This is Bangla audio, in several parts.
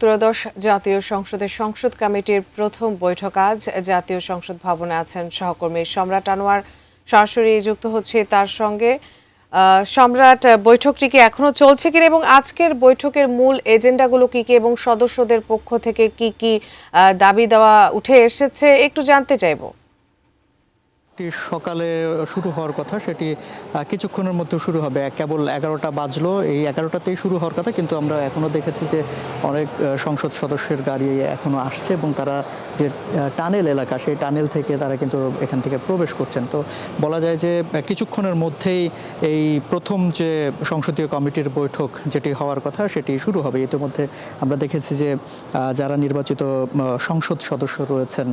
ত্রয়োদশ জাতীয় সংসদের সংসদ কমিটির প্রথম বৈঠক আজ জাতীয় সংসদ ভবনে আছেন সহকর্মী সম্রাট আনোয়ার। সরাসরি যুক্ত হচ্ছে তার সঙ্গে। সম্রাট, বৈঠকটি কি এখনো চলছে কিনা এবং আজকের বৈঠকের মূল এজেন্ডাগুলো কি কি এবং সদস্যদের পক্ষ থেকে কি কি দাবি দেওয়া উঠে এসেছে একটু জানতে চাইবো। সকালে শুরু হওয়ার কথা, সেটি কিছুক্ষণের মধ্যে শুরু হবে। কেবল 11টা বাজলো, এই 11টাতেই শুরু হওয়ার কথা, কিন্তু আমরা এখনও দেখেছি যে অনেক সংসদ সদস্যের গাড়ি এখনও আসছে এবং তারা যে টানেল এলাকা, সেই টানেল থেকে তারা কিন্তু এখান থেকে প্রবেশ করছেন। তো বলা যায় যে কিছুক্ষণের মধ্যেই এই প্রথম যে সংসদীয় কমিটির বৈঠক যেটি হওয়ার কথা সেটি শুরু হবে। ইতিমধ্যে আমরা দেখেছি যে যারা নির্বাচিত সংসদ সদস্য রয়েছেন,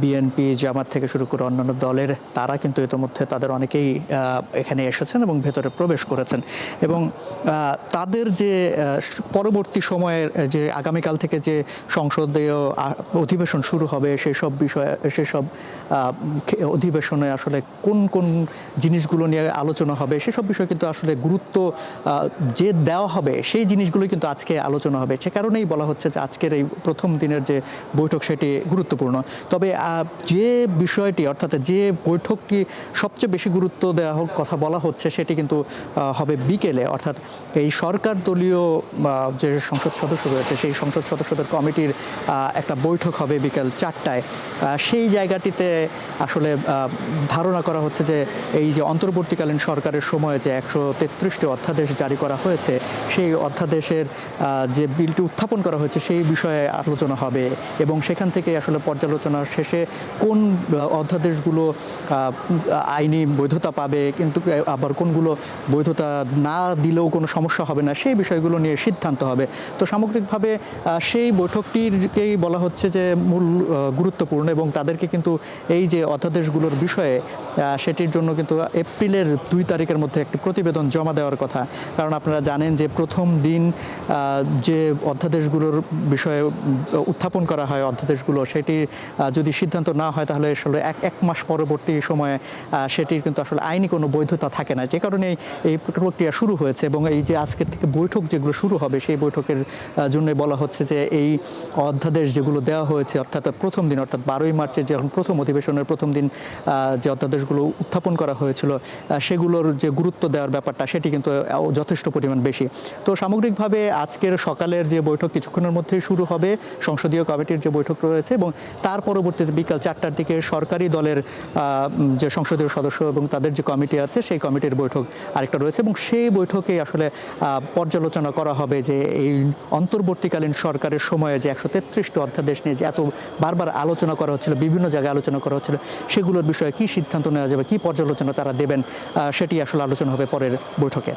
বিএনপি, জামাত থেকে শুরু করে অন্যান্য দলের, তারা কিন্তু ইতিমধ্যে তাদের অনেকেই এখানে এসেছেন এবং ভেতরে প্রবেশ করেছেন। এবং তাদের যে পরবর্তী সময়ের যে আগামীকাল থেকে যে সংসদীয় অধিবেশন শুরু হবে, সেসব অধিবেশনে আসলে কোন কোন জিনিসগুলো নিয়ে আলোচনা হবে সেসব বিষয় কিন্তু আসলে গুরুত্ব যে দেওয়া হবে সেই জিনিসগুলো কিন্তু আজকে আলোচনা হবে। সে কারণেই বলা হচ্ছে যে আজকের এই প্রথম দিনের যে বৈঠক সেটি গুরুত্বপূর্ণ। তবে যে বিষয়টি, অর্থাৎ যে বৈঠকটি সবচেয়ে বেশি গুরুত্ব দেওয়া কথা বলা হচ্ছে সেটি কিন্তু হবে বিকেলে, অর্থাৎ এই সরকার দলীয় যে সংসদ সদস্য রয়েছে সেই সংসদ সদস্যদের কমিটির একটা বৈঠক হবে বিকেল 4টায়। সেই জায়গাটিতে আসলে ধারণা করা হচ্ছে যে এই যে অন্তর্বর্তীকালীন সরকারের সময়ে যে 133টি অধ্যাদেশ জারি করা হয়েছে, সেই অধ্যাদেশের যে বিলটি উত্থাপন করা হয়েছে সেই বিষয়ে আলোচনা হবে এবং সেখান থেকে আসলে পর্যালোচনার শেষে কোন অধ্যাদেশগুলো আইনি বৈধতা পাবে, কিন্তু আবার কোনগুলো বৈধতা না দিলেও কোনো সমস্যা হবে না, সেই বিষয়গুলো নিয়ে সিদ্ধান্ত হবে। তো সামগ্রিকভাবে সেই বৈঠকটিকেই বলা হচ্ছে যে মূল গুরুত্বপূর্ণ এবং তাদেরকে কিন্তু এই যে অধ্যাদেশগুলোর বিষয়ে সেটির জন্য কিন্তু এপ্রিলের 2 তারিখের মধ্যে একটি প্রতিবেদন জমা দেওয়ার কথা। কারণ আপনারা জানেন যে প্রথম দিন যে অধ্যাদেশগুলোর বিষয়ে উত্থাপন করা হয় অধ্যাদেশগুলো, সেটি যদি সিদ্ধান্ত না হয় তাহলে আসলে এক মাস পরবর্তী সময়ে সেটির কিন্তু আসলে আইনি কোনো বৈধতা থাকে না। যে কারণে এই প্রক্রিয়া শুরু হয়েছে এবং এই যে আজকের থেকে বৈঠক যেগুলো শুরু হবে সেই বৈঠকের জন্য বলা হচ্ছে যে এই অধ্যাদেশ যেগুলো দেওয়া হয়েছে, অর্থাৎ প্রথম দিন, অর্থাৎ 12ই মার্চের যখন প্রথম অধিবেশনের প্রথম দিন যে অধ্যাদেশগুলো উত্থাপন করা হয়েছিল সেগুলোর যে গুরুত্ব দেওয়ার ব্যাপারটা সেটি কিন্তু যথেষ্ট পরিমাণ বেশি। তো সামগ্রিকভাবে আজকের সকালের যে বৈঠক কিছুক্ষণের মধ্যেই শুরু হবে, সংসদীয় কমিটির যে বৈঠক রয়েছে, এবং তার পরবর্তীতে বিকাল 4টার দিকে সরকারি দলের যে সংসদীয় সদস্য এবং তাদের যে কমিটি আছে সেই কমিটির বৈঠক আরেকটা রয়েছে এবং সেই বৈঠকে আসলে পর্যালোচনা করা হবে যে এই অন্তর্বর্তীকালীন সরকারের সময়ে যে 133টি অধ্যাদেশ নিয়ে যে এত বারবার আলোচনা করা হচ্ছিল, বিভিন্ন জায়গায় আলোচনা করা হচ্ছিল, সেগুলোর বিষয়ে কী সিদ্ধান্ত নেওয়া যাবে, কী পর্যালোচনা তারা দেবেন, সেটি আসলে আলোচনা হবে পরের বৈঠকে।